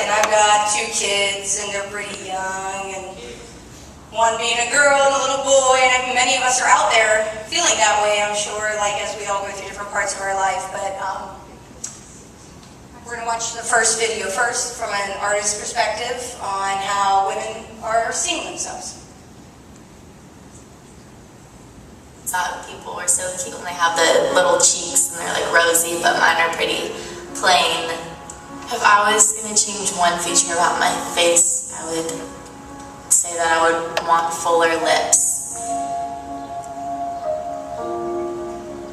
and I've got 2 kids, and they're pretty young, and one being a girl and a little boy, and many of us are out there feeling that way, I'm sure, like as we all go through different parts of our life. But we're going to watch the first video first from an artist's perspective on how women are seeing themselves. People are so cute when they have the little cheeks and they're like rosy, but mine are pretty plain. If I was going to change one feature about my face, I would say that I would want fuller lips.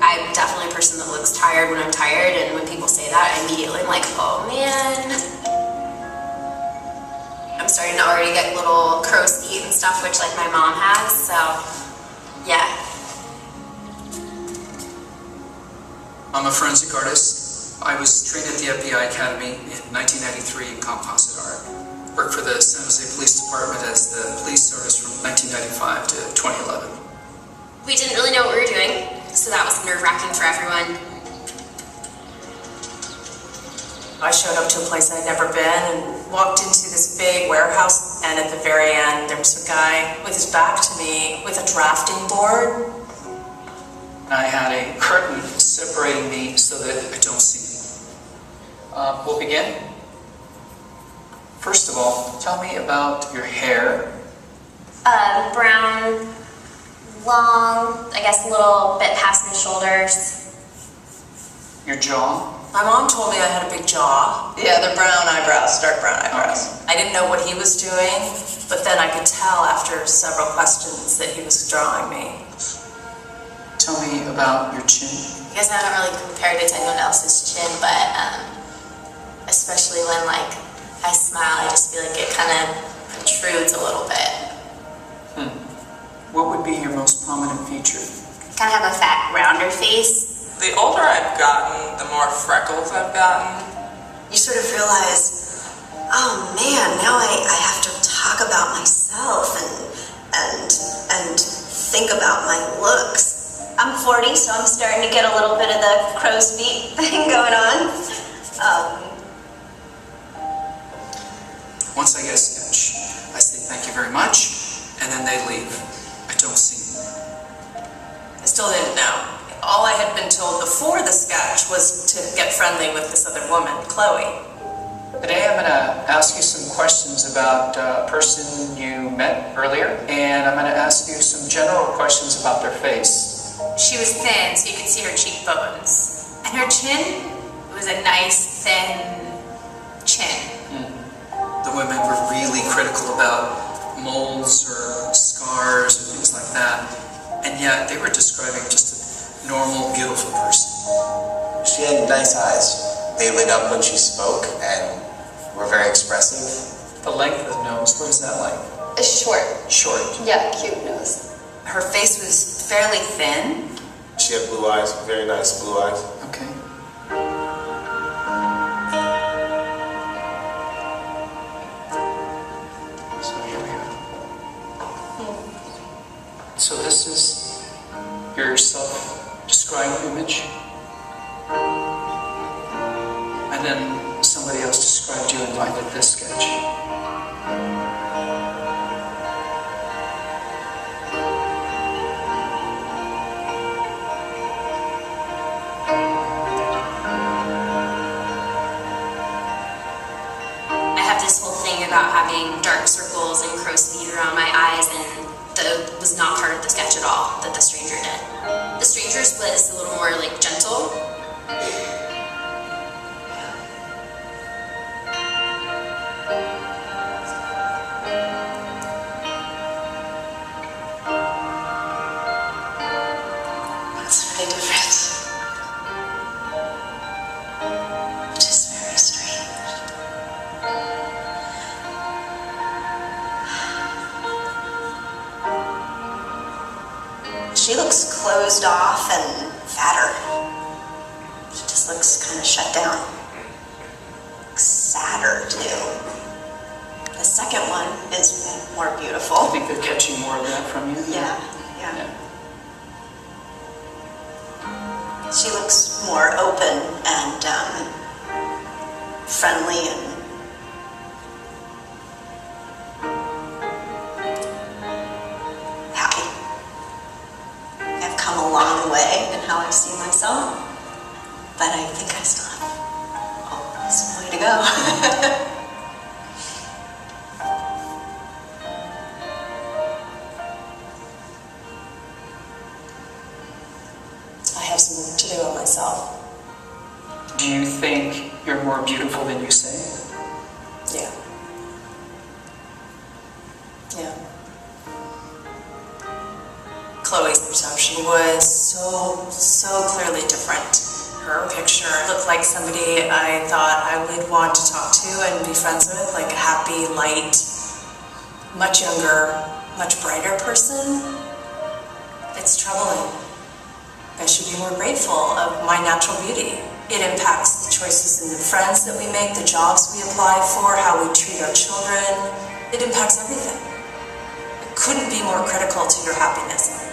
I'm definitely a person that looks tired when I'm tired, and when people say that, I immediately am like, oh man. I'm starting to already get little crow's feet and stuff, which like my mom has, so yeah. I'm a forensic artist. I was trained at the FBI Academy in 1993 in composite art. Worked for the San Jose Police Department as the police service from 1995 to 2011. We didn't really know what we were doing, so that was nerve-wracking for everyone. I showed up to a place I'd never been and walked into this big warehouse, and at the very end there was a guy with his back to me with a drafting board. I had a curtain separating me so that I don't see me. We'll begin. First of all, tell me about your hair. Brown, long, I guess a little bit past my shoulders. Your jaw. My mom told me I had a big jaw. Yeah, they're brown eyebrows, dark brown eyebrows. I didn't know what he was doing, but then I could tell after several questions that he was drawing me. Tell me about your chin. I guess I haven't really compared it to anyone else's chin, but especially when like I smile, I just feel like it kind of protrudes a little bit. What would be your most prominent feature? I kind of have a fat, rounder face. The older I've gotten, the more freckles I've gotten. You sort of realize, oh man, now I have to talk about myself and think about my looks. I'm 40, so I'm starting to get a little bit of the crow's feet thing going on. Once I get a sketch, I say thank you very much, and then they leave. I don't see them. I still didn't know. All I had been told before the sketch was to get friendly with this other woman, Chloe. Today I'm going to ask you some questions about a person you met earlier, and I'm going to ask you some general questions about their face. She was thin, so you could see her cheekbones. And her chin, it was a nice, thin chin. The women were really critical about moles or scars or things like that, and yet they were describing just a normal, beautiful person. She had nice eyes. They lit up when she spoke and were very expressive. The length of the nose, what is that like? It's short. Short. Yeah, cute nose. Her face was fairly thin. She had blue eyes, very nice blue eyes. Okay. So here we are. So this is your self-described image? And then somebody else described you and I did this sketch. About having dark circles and crow's feet around my eyes, and that was not part of the sketch at all that the stranger did. The stranger's was a little more like gentle. That's very different. Which is very strange. She looks closed off and fatter. She just looks kind of shut down. Looks sadder too. The second one is more beautiful. I think they're catching more of that from you. Yeah. She looks more open and friendly and how I see myself, but I think I still have some way to go. I have some work to do on myself. Do you think you're more beautiful than you say? Yeah. Yeah. Chloe's perception was so clearly different. Her picture looked like somebody I thought I would want to talk to and be friends with, like a happy, light, much younger, much brighter person. It's troubling. I should be more grateful of my natural beauty. It impacts the choices and the friends that we make, the jobs we apply for, how we treat our children. It impacts everything. It couldn't be more critical to your happiness.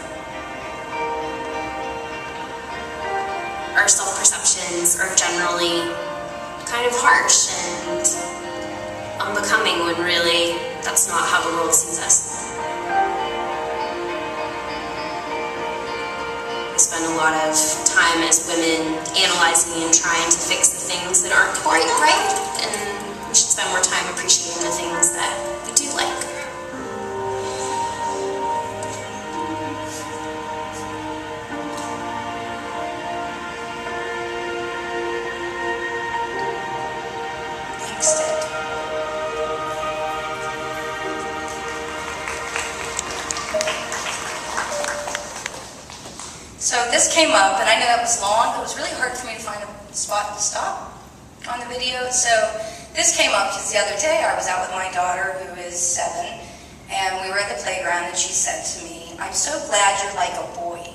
Our self-perceptions are generally kind of harsh and unbecoming when really that's not how the world sees us. We spend a lot of time as women analyzing and trying to fix the things that aren't quite right, and we should spend more time appreciating the things that we do like. So this came up, and I know that was long, but it was really hard for me to find a spot to stop on the video. So this came up because the other day I was out with my daughter, who is 7, and we were at the playground, and she said to me, "I'm so glad you're like a boy."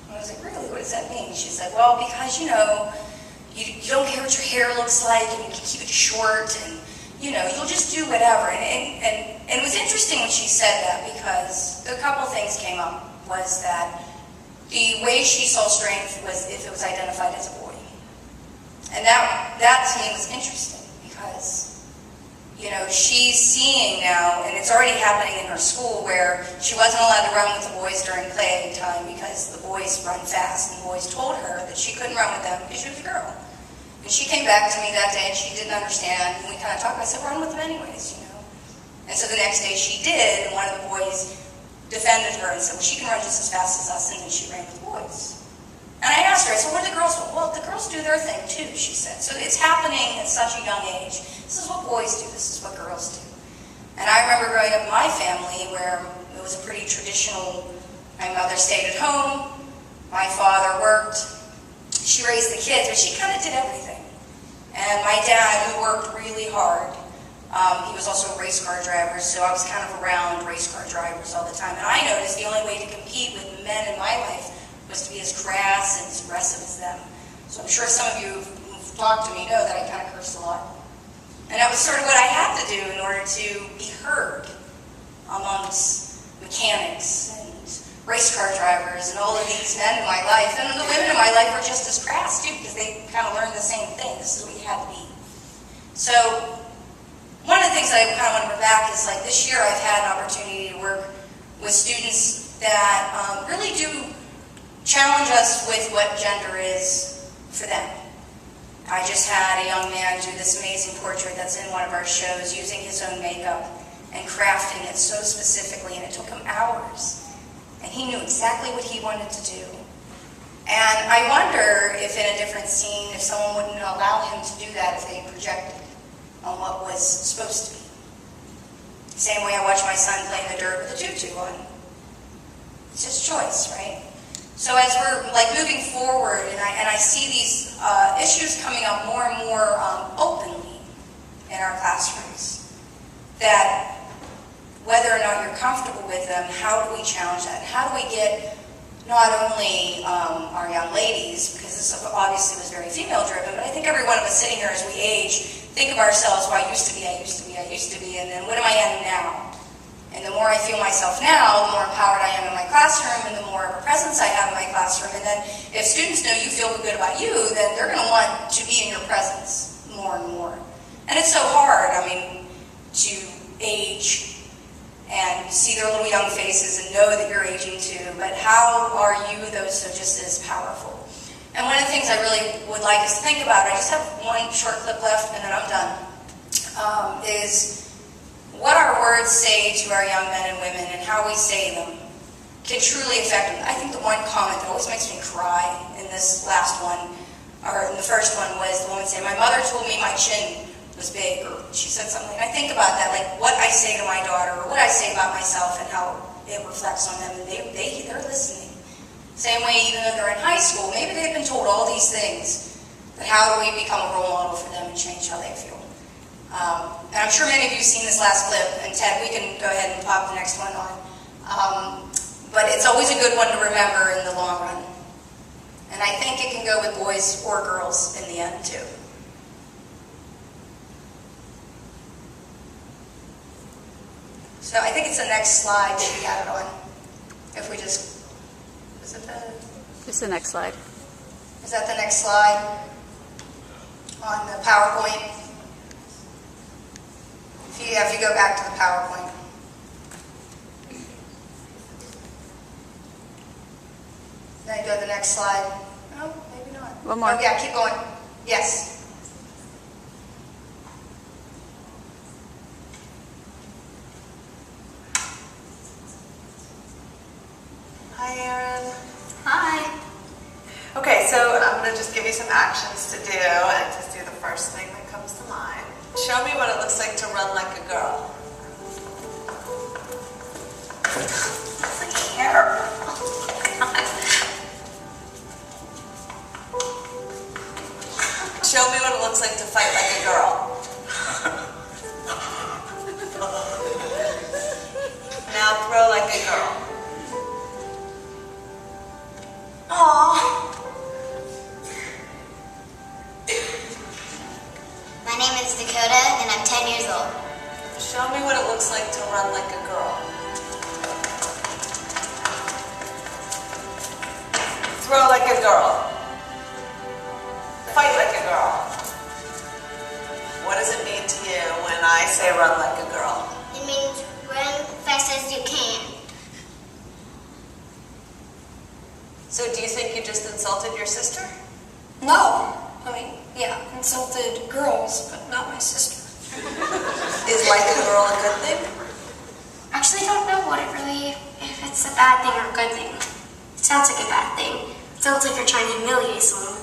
And I was like, "Really? What does that mean?" She said, "Well, because, you don't care what your hair looks like, and you can keep it short, and, you'll just do whatever." And it was interesting when she said that, because a couple things came up. Was that the way she saw strength was if it was identified as a boy. And that to me was interesting, because, she's seeing now, and it's already happening in her school, where she wasn't allowed to run with the boys during play time because the boys run fast, and the boys told her that she couldn't run with them because she was a girl. And she came back to me that day, and she didn't understand, and we kind of talked. I said, "Run with them anyways, And so the next day she did, and one of the boys defended her and said, "Well, she can run just as fast as us," and then she ran with boys. And I asked her, I said, "What do the girls do?" "Well, the girls do their thing too," she said. So it's happening at such a young age. This is what boys do, this is what girls do. And I remember growing up in my family where it was a pretty traditional, my mother stayed at home, my father worked, she raised the kids, but she kind of did everything. And my dad, who worked really hard, he was also a race car driver, so I was kind of around race car drivers all the time. And I noticed the only way to compete with men in my life was to be as crass and as aggressive as them. So I'm sure some of you who've talked to me know that I kind of cursed a lot. And that was sort of what I had to do in order to be heard amongst mechanics and race car drivers and all of these men in my life. And the women in my life were just as crass too, because they kind of learned the same thing. This is what you had to be. So one of the things that I kind of want to bring back is, like, this year I've had an opportunity to work with students that really do challenge us with what gender is for them. I just had a young man do this amazing portrait that's in one of our shows, using his own makeup and crafting it so specifically, and it took him hours. And he knew exactly what he wanted to do. And I wonder if in a different scene, if someone wouldn't allow him to do that if they projected on what was supposed to be. Same way I watch my son play in the dirt with a tutu on. It's his choice, right? So as we're moving forward, and I see these issues coming up more and more openly in our classrooms, that whether or not you're comfortable with them, how do we challenge that? And how do we get not only our young ladies, because this obviously was very female-driven, but I think every one of us sitting here as we age, think of ourselves, well, I used to be, and then what am I am now? And the more I feel myself now, the more empowered I am in my classroom, and the more of a presence I have in my classroom. And then if students know you feel good about you, then they're going to want to be in your presence more and more. And it's so hard, to age and see their little young faces and know that you're aging too, but how are you, though, so just as powerful? And one of the things I really would like us to think about, I just have one short clip left and then I'm done, is what our words say to our young men and women and how we say them can truly affect them. I think the one comment that always makes me cry in this last one, or in the first one, was the woman saying, "My mother told me my chin was big," or she said something. And I think about that, like what I say to my daughter, or what I say about myself and how it reflects on them, and they're listening. Same way, even though they're in high school, maybe they've been told all these things, but how do we become a role model for them and change how they feel? And I'm sure many of you have seen this last clip, and Ted, we can go ahead and pop the next one on. But it's always a good one to remember in the long run. And I think it can go with boys or girls in the end, too. So I think it's the next slide that we had it on. If we just, is it the? It's the next slide. Is that the next slide on the PowerPoint? If you go back to the PowerPoint. Then go to the next slide. No, maybe not. One more. Oh yeah, keep going. Yes. Hi, Erin. Hi. Okay, so I'm going to just give you some actions to do, and just do the first thing that comes to mind. Show me what it looks like to run like a girl. Show me what it looks like to fight like a girl. Now throw like a girl. Aww. My name is Dakota and I'm 10 years old. Show me what it looks like to run like a girl. Throw like a girl. Fight like a girl. What does it mean to you when I say run like a girl? It means run fast as you can. So do you think you just insulted your sister? No. I mean, yeah, insulted girls, but not my sister. Is like a girl a good thing? Actually, I don't know what it really, if it's a bad thing or a good thing. It sounds like a bad thing. It sounds like you're trying to humiliate someone.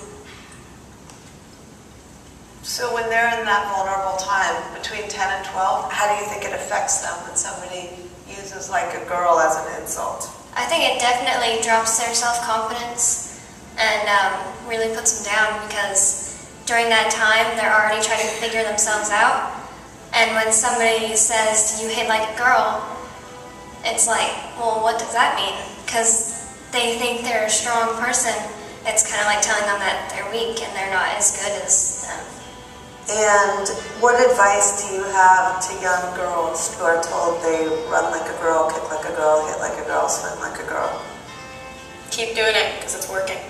So when they're in that vulnerable time, between 10 and 12, how do you think it affects them when somebody uses like a girl as an insult? I think it definitely drops their self-confidence and really puts them down, because during that time they're already trying to figure themselves out, and when somebody says you hit like a girl, it's like, well, what does that mean? Because they think they're a strong person. It's kind of like telling them that they're weak and they're not as good as them. And what advice do you have to young girls who are told they run like a girl, kick like a girl, hit like a girl, swim like a girl? Keep doing it because it's working.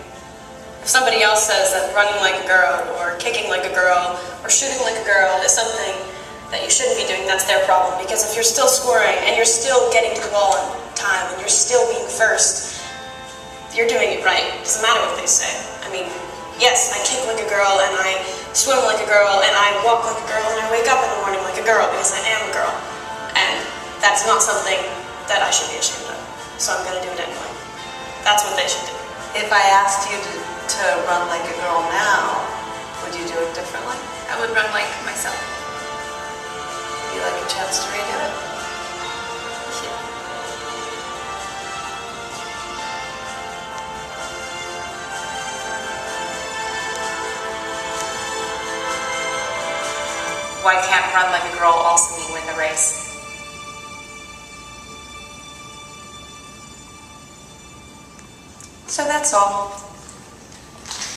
If somebody else says that running like a girl or kicking like a girl or shooting like a girl is something that you shouldn't be doing, that's their problem. Because if you're still scoring and you're still getting to the ball in time and you're still being first, you're doing it right. It doesn't matter what they say. I mean, yes, I kick like a girl and I swim like a girl and I walk like a girl and I wake up in the morning like a girl because I am a girl. And that's not something that I should be ashamed of. So I'm going to do it anyway. That's what they should do. If I asked you to run like a girl now, would you do it differently? I would run like myself. Would you like a chance to redo it? Why can't run like a girl also mean win the race? So that's all.